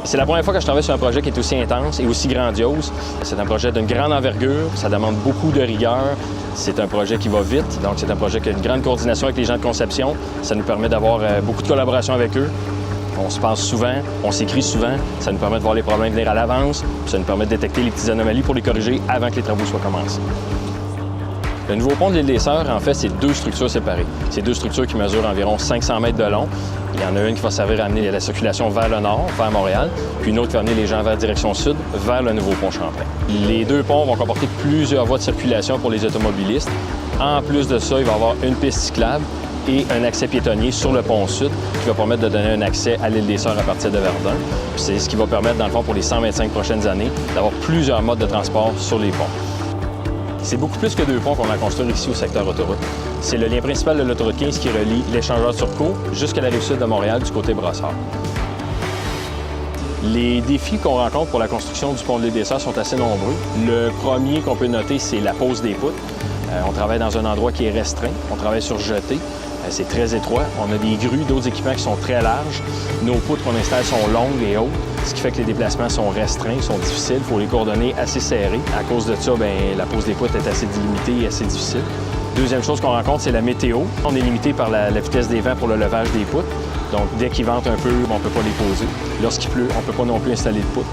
C'est la première fois que je travaille sur un projet qui est aussi intense et aussi grandiose. C'est un projet d'une grande envergure, ça demande beaucoup de rigueur. C'est un projet qui va vite, donc c'est un projet qui a une grande coordination avec les gens de conception. Ça nous permet d'avoir beaucoup de collaboration avec eux. On se pense souvent, on s'écrit souvent. Ça nous permet de voir les problèmes venir à l'avance, puis ça nous permet de détecter les petites anomalies pour les corriger avant que les travaux soient commencés. Le nouveau pont de l'île des Sœurs, en fait, c'est deux structures séparées. C'est deux structures qui mesurent environ 500 mètres de long. Il y en a une qui va servir à amener la circulation vers le nord, vers Montréal, puis une autre qui va amener les gens vers direction sud, vers le nouveau pont Champlain. Les deux ponts vont comporter plusieurs voies de circulation pour les automobilistes. En plus de ça, il va y avoir une piste cyclable et un accès piétonnier sur le pont sud qui va permettre de donner un accès à l'île des Sœurs à partir de Verdun. C'est ce qui va permettre, dans le fond, pour les 125 prochaines années, d'avoir plusieurs modes de transport sur les ponts. C'est beaucoup plus que deux ponts qu'on a construits ici au secteur autoroute. C'est le lien principal de l'autoroute 15 qui relie l'échangeur Turcot jusqu'à la rive sud de Montréal du côté Brossard. Les défis qu'on rencontre pour la construction du pont de l'île des Sœurs sont assez nombreux. Le premier qu'on peut noter, c'est la pose des poutres. On travaille dans un endroit qui est restreint. On travaille sur jeté. C'est très étroit. On a des grues, d'autres équipements qui sont très larges. Nos poutres qu'on installe sont longues et hautes, ce qui fait que les déplacements sont restreints, sont difficiles. Il faut les coordonner assez serrés. À cause de ça, la pose des poutres est assez délimitée et assez difficile. Deuxième chose qu'on rencontre, c'est la météo. On est limité par la vitesse des vents pour le levage des poutres. Donc, dès qu'il vente un peu, on ne peut pas les poser. Lorsqu'il pleut, on ne peut pas non plus installer de poutres.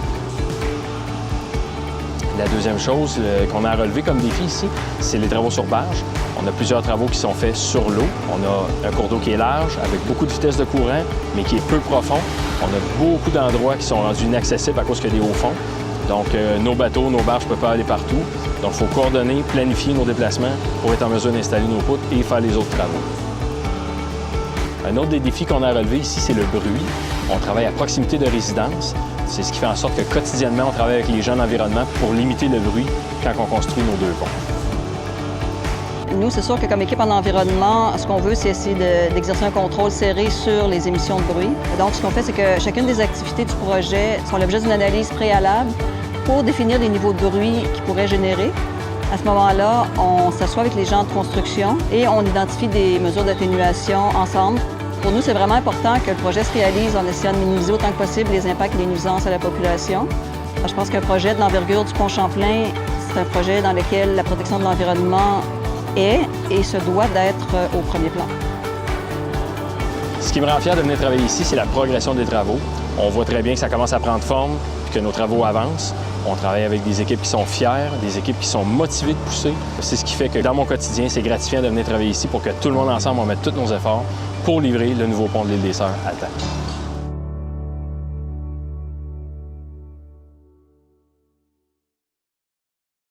La deuxième chose qu'on a à relever comme défi ici, c'est les travaux sur barge. On a plusieurs travaux qui sont faits sur l'eau. On a un cours d'eau qui est large, avec beaucoup de vitesse de courant, mais qui est peu profond. On a beaucoup d'endroits qui sont rendus inaccessibles à cause qu'il y a des hauts fonds. Donc, nos bateaux, nos barges ne peuvent pas aller partout. Donc, il faut coordonner, planifier nos déplacements pour être en mesure d'installer nos poutres et faire les autres travaux. Un autre des défis qu'on a à relever ici, c'est le bruit. On travaille à proximité de résidence. C'est ce qui fait en sorte que quotidiennement, on travaille avec les gens d'environnement pour limiter le bruit quand on construit nos deux ponts. Nous, c'est sûr que comme équipe en environnement, ce qu'on veut, c'est essayer d'exercer un contrôle serré sur les émissions de bruit. Donc, ce qu'on fait, c'est que chacune des activités du projet sont l'objet d'une analyse préalable pour définir les niveaux de bruit qu'ils pourraient générer. À ce moment-là, on s'assoit avec les gens de construction et on identifie des mesures d'atténuation ensemble. Pour nous, c'est vraiment important que le projet se réalise en essayant de minimiser autant que possible les impacts et les nuisances à la population. Je pense qu'un projet de l'envergure du pont Champlain, c'est un projet dans lequel la protection de l'environnement est et se doit d'être au premier plan. Ce qui me rend fier de venir travailler ici, c'est la progression des travaux. On voit très bien que ça commence à prendre forme, que nos travaux avancent. On travaille avec des équipes qui sont fières, des équipes qui sont motivées de pousser. C'est ce qui fait que dans mon quotidien, c'est gratifiant de venir travailler ici pour que tout le monde ensemble, on mette tous nos efforts pour livrer le nouveau pont de l'île des Sœurs à temps.